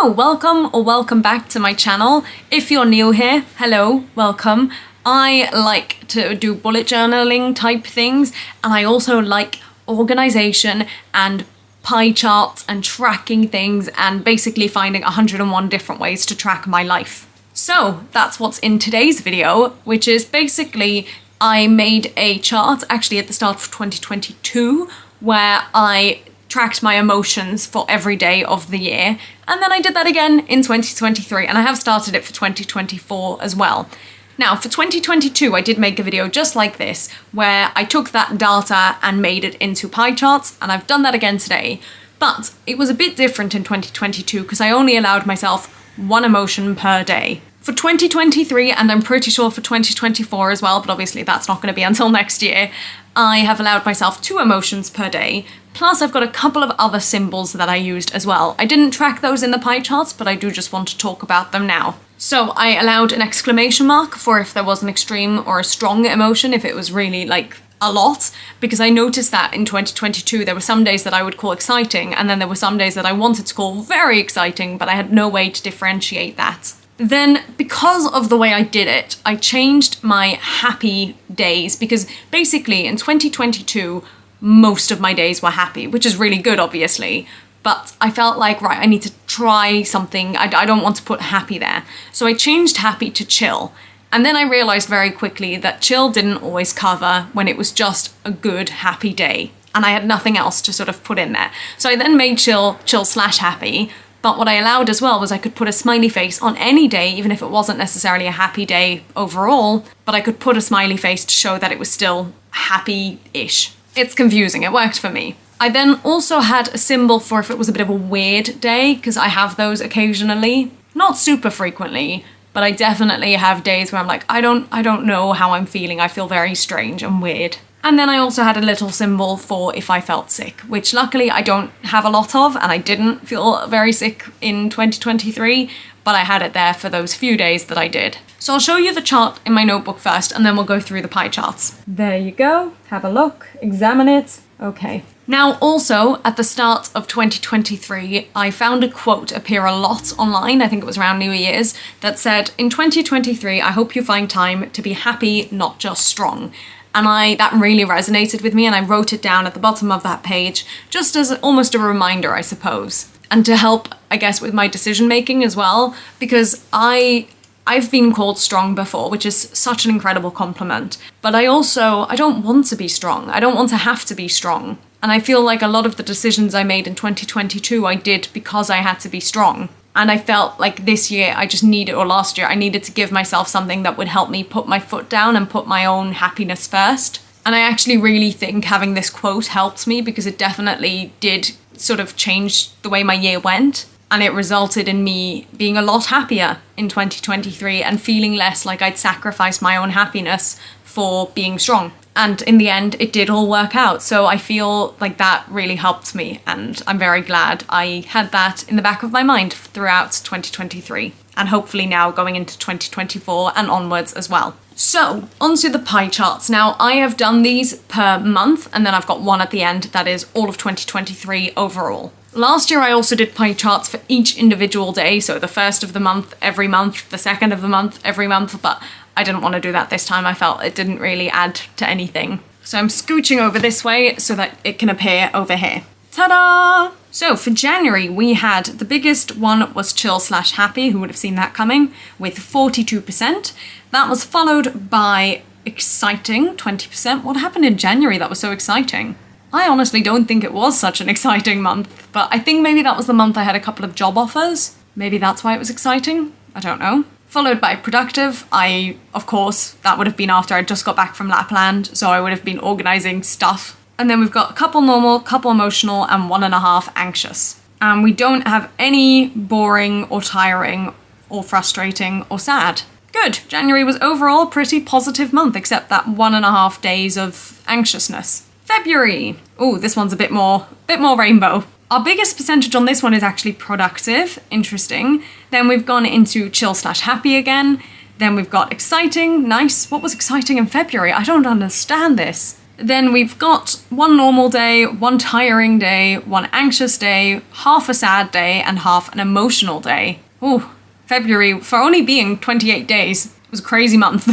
So, welcome or welcome back to my channel. If you're new here, hello, welcome. I like to do bullet journaling type things, and I also like organization and pie charts and tracking things and basically finding 101 different ways to track my life. So that's what's in today's video, which is basically I made a chart actually at the start of 2022 where I tracked my emotions for every day of the year, and then I did that again in 2023, and I have started it for 2024 as well. Now for 2022 I did make a video just like this where I took that data and made it into pie charts, and I've done that again today, but it was a bit different in 2022 because I only allowed myself one emotion per day. For 2023, and I'm pretty sure for 2024 as well, but obviously that's not going to be until next year, I have allowed myself 2 emotions per day, plus I've got a couple of other symbols that I used as well. I didn't track those in the pie charts, but I do just want to talk about them now. So I allowed an exclamation mark for if there was an extreme or a strong emotion, if it was really like a lot, because I noticed that in 2022 there were some days that I would call exciting, and then there were some days that I wanted to call very exciting, but I had no way to differentiate that. Then, because of the way I did it, I changed my happy days, because basically in 2022, most of my days were happy, which is really good, obviously, but I felt like, right, I need to try something. I don't want to put happy there. So I changed happy to chill. And then I realized very quickly that chill didn't always cover when it was just a good, happy day. And I had nothing else to sort of put in there. So I then made chill/happy. But what I allowed as well was I could put a smiley face on any day, even if it wasn't necessarily a happy day overall, but I could put a smiley face to show that it was still happy-ish. It's confusing, it worked for me. I then also had a symbol for if it was a bit of a weird day, because I have those occasionally. Not super frequently, but I definitely have days where I'm like, I don't know how I'm feeling, I feel very strange and weird. And then I also had a little symbol for if I felt sick, which luckily I don't have a lot of, and I didn't feel very sick in 2023, but I had it there for those few days that I did. So I'll show you the chart in my notebook first, and then we'll go through the pie charts. There you go, have a look, examine it. Okay. Now also, at the start of 2023, I found a quote appear a lot online, I think it was around New Year's, that said, "In 2023, I hope you find time to be happy, not just strong." And that really resonated with me, and I wrote it down at the bottom of that page, just as almost a reminder, I suppose. And to help, I guess, with my decision making as well, because I've been called strong before, which is such an incredible compliment. But I don't want to be strong. I don't want to have to be strong. And I feel like a lot of the decisions I made in 2022, I did because I had to be strong. And I felt like this year or last year, I needed to give myself something that would help me put my foot down and put my own happiness first. And I actually really think having this quote helped me, because it definitely did sort of change the way my year went. And it resulted in me being a lot happier in 2023 and feeling less like I'd sacrificed my own happiness for being strong. And in the end, it did all work out. So I feel like that really helped me, and I'm very glad I had that in the back of my mind throughout 2023, and hopefully now going into 2024 and onwards as well. So, onto the pie charts. Now, I have done these per month, and then I've got one at the end that is all of 2023 overall. Last year I also did pie charts for each individual day, so the first of the month every month, the second of the month every month, but I didn't want to do that this time. I felt it didn't really add to anything. So I'm scooching over this way so that it can appear over here. Ta-da! So for January, we had the biggest one was chill/happy, who would have seen that coming, with 42%. That was followed by exciting, 20%. What happened in January that was so exciting? I honestly don't think it was such an exciting month, but I think maybe that was the month I had a couple of job offers. Maybe that's why it was exciting. I don't know. Followed by productive. Of course, that would have been after I just got back from Lapland, so I would have been organising stuff. And then we've got a couple normal, couple emotional, and 1.5 anxious. And we don't have any boring or tiring or frustrating or sad. Good. January was overall a pretty positive month, except that 1.5 days of anxiousness. February. Oh, this one's a bit more rainbow. Our biggest percentage on this one is actually productive. Interesting. Then we've gone into chill/happy again. Then we've got exciting. Nice. What was exciting in February? I don't understand this. Then we've got one normal day, one tiring day, one anxious day, half a sad day, and half an emotional day. Ooh, February, for only being 28 days, it was a crazy month.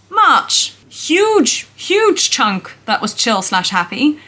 March, huge chunk that was chill/happy,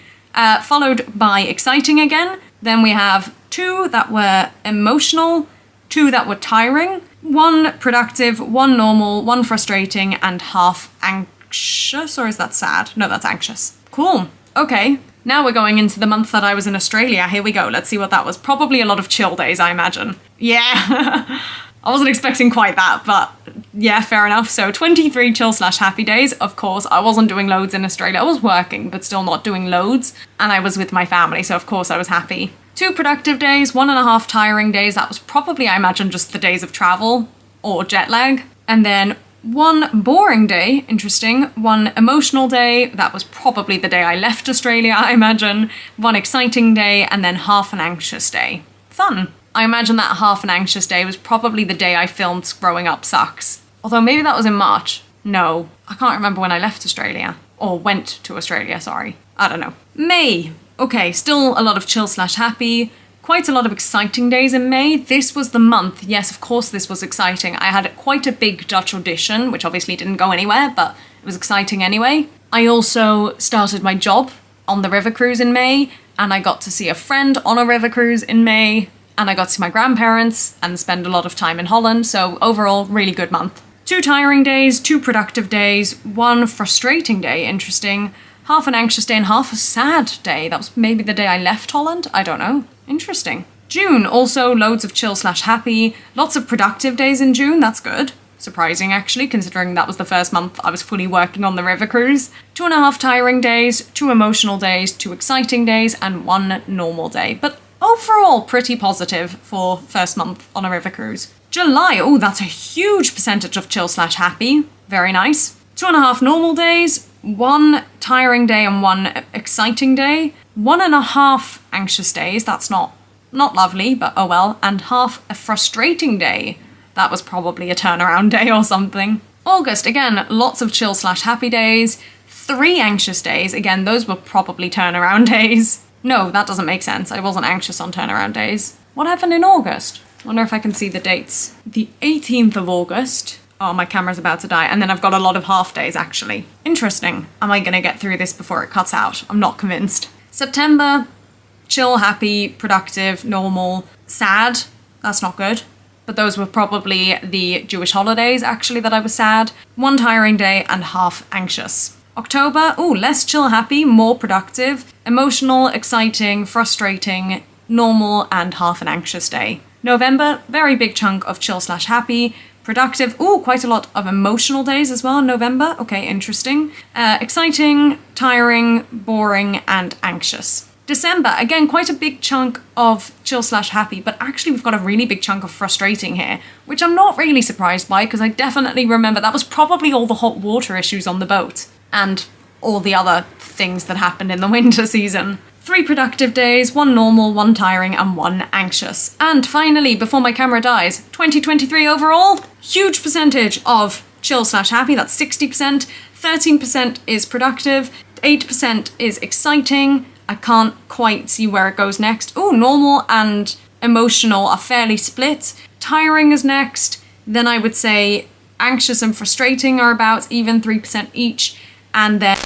followed by exciting again. Then we have 2 that were emotional, 2 that were tiring, 1 productive, 1 normal, 1 frustrating, and half anxious, or is that sad? No, that's anxious. Cool. Okay, now we're going into the month that I was in Australia. Here we go. Let's see what that was. Probably a lot of chill days, I imagine. Yeah. I wasn't expecting quite that, but yeah, fair enough. So 23 chill/happy days. Of course, I wasn't doing loads in Australia. I was working, but still not doing loads. And I was with my family, so of course I was happy. 2 productive days, 1.5 tiring days. That was probably, I imagine, just the days of travel or jet lag. And then 1 boring day, interesting. 1 emotional day. That was probably the day I left Australia, I imagine. 1 exciting day, and then half an anxious day. Fun. I imagine that half an anxious day was probably the day I filmed Growing Up Sucks. Although maybe that was in March. No, I can't remember when I left Australia. Or went to Australia, sorry. I don't know. May. Okay, still a lot of chill/happy. Quite a lot of exciting days in May. This was the month. Yes, of course this was exciting. I had quite a big Dutch audition, which obviously didn't go anywhere, but it was exciting anyway. I also started my job on the river cruise in May, and I got to see a friend on a river cruise in May. And I got to see my grandparents and spend a lot of time in Holland, so overall, really good month. 2 tiring days, 2 productive days, 1 frustrating day, interesting, half an anxious day and half a sad day. That was maybe the day I left Holland? I don't know. Interesting. June, also loads of chill/happy, lots of productive days in June, that's good. Surprising, actually, considering that was the first month I was fully working on the river cruise. 2.5 tiring days, 2 emotional days, 2 exciting days, and 1 normal day. But overall, pretty positive for first month on a river cruise. July, oh, that's a huge percentage of chill/happy. Very nice. 2.5 normal days, 1 tiring day and 1 exciting day. 1.5 anxious days, that's not lovely, but oh well. And half a frustrating day. That was probably a turnaround day or something. August, again, lots of chill/happy days. 3 anxious days, again, those were probably turnaround days. No, that doesn't make sense. I wasn't anxious on turnaround days. What happened in August? Wonder if I can see the dates. The 18th of August. Oh, my camera's about to die. And then I've got a lot of half days, actually. Interesting. Am I gonna get through this before it cuts out? I'm not convinced. September, chill, happy, productive, normal, sad. That's not good. But those were probably the Jewish holidays, actually, that I was sad. 1 tiring day and half anxious. October, ooh, less chill, happy, more productive, emotional, exciting, frustrating, normal, and half an anxious day. November, very big chunk of chill/happy, productive, ooh, quite a lot of emotional days as well in November. Okay, interesting. Exciting, tiring, boring, and anxious. December, again, quite a big chunk of chill/happy, but actually we've got a really big chunk of frustrating here, which I'm not really surprised by because I definitely remember that was probably all the hot water issues on the boat. And all the other things that happened in the winter season. 3 productive days, 1 normal, 1 tiring, and 1 anxious. And finally, before my camera dies, 2023 overall, huge percentage of chill/happy, that's 60%, 13% is productive, 8% is exciting, I can't quite see where it goes next. Oh, normal and emotional are fairly split, tiring is next, then I would say anxious and frustrating are about even 3% each. And then,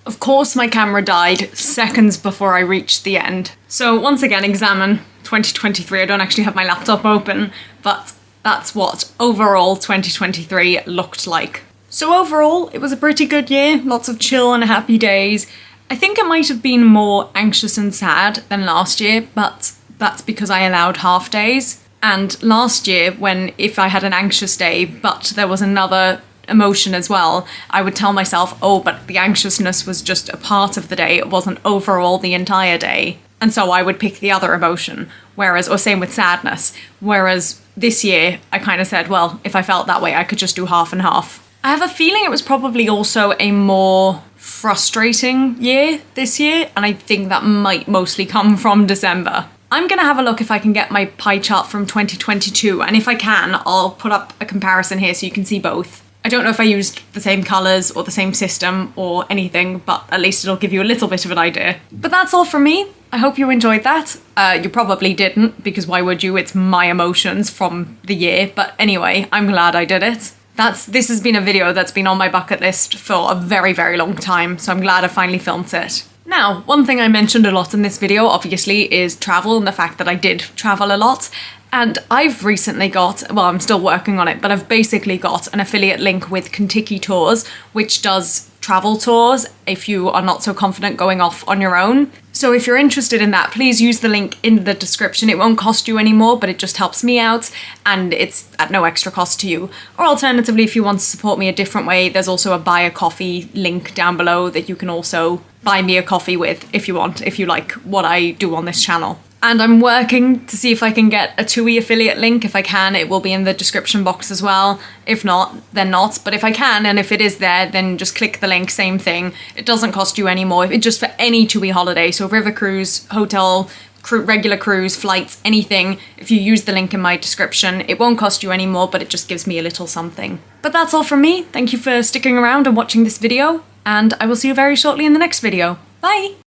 of course, my camera died seconds before I reached the end. So once again, examine 2023. I don't actually have my laptop open, but that's what overall 2023 looked like. So overall, it was a pretty good year. Lots of chill and happy days. I think it might have been more anxious and sad than last year, but that's because I allowed half days. And last year, if I had an anxious day, but there was another emotion as well, I would tell myself, oh, but the anxiousness was just a part of the day, it wasn't overall the entire day. And so I would pick the other emotion, or same with sadness. Whereas this year, I kind of said, well, if I felt that way, I could just do half and half. I have a feeling it was probably also a more frustrating year this year, and I think that might mostly come from December. I'm gonna have a look if I can get my pie chart from 2022, and if I can, I'll put up a comparison here so you can see both. I don't know if I used the same colours or the same system or anything, but at least it'll give you a little bit of an idea. But that's all from me. I hope you enjoyed that. You probably didn't, because why would you? It's my emotions from the year. But anyway, I'm glad I did it. This has been a video that's been on my bucket list for a very, very long time, so I'm glad I finally filmed it. Now, one thing I mentioned a lot in this video, obviously, is travel and the fact that I did travel a lot. And I've recently got, well, I'm still working on it, but I've basically got an affiliate link with Kentucky Tours, which does travel tours if you are not so confident going off on your own. So if you're interested in that, please use the link in the description. It won't cost you any more, but it just helps me out, and it's at no extra cost to you. Or alternatively, if you want to support me a different way, there's also a buy a coffee link down below that you can also buy me a coffee with if you want, if you like what I do on this channel. And I'm working to see if I can get a TUI affiliate link. If I can, it will be in the description box as well. If not, then not. But if I can, and if it is there, then just click the link, same thing. It doesn't cost you any more. It's just for any TUI holiday. So river cruise, hotel, regular cruise, flights, anything. If you use the link in my description, it won't cost you any more, but it just gives me a little something. But that's all from me. Thank you for sticking around and watching this video. And I will see you very shortly in the next video. Bye!